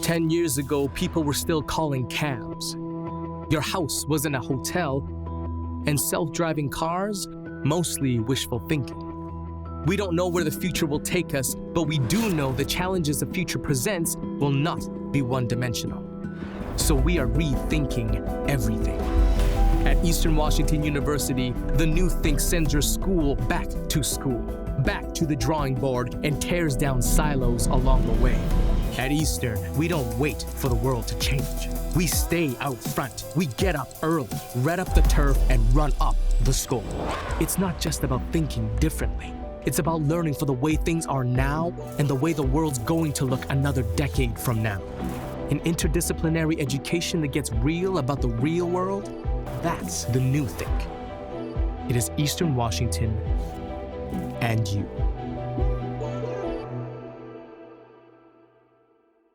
10 years ago, people were still calling cabs. Your house wasn't a hotel, and self-driving cars, mostly wishful thinking. We don't know where the future will take us, but we do know the challenges the future presents will not be one-dimensional. So we are rethinking everything. At Eastern Washington University, the new Think sends your school, back to the drawing board, and tears down silos along the way. At Eastern, we don't wait for the world to change. We stay out front. We get up early, red up the turf, and run up the score. It's not just about thinking differently. It's about learning for the way things are now and the way the world's going to look another decade from now. An interdisciplinary education that gets real about the real world, that's the new Think. It is Eastern Washington and you.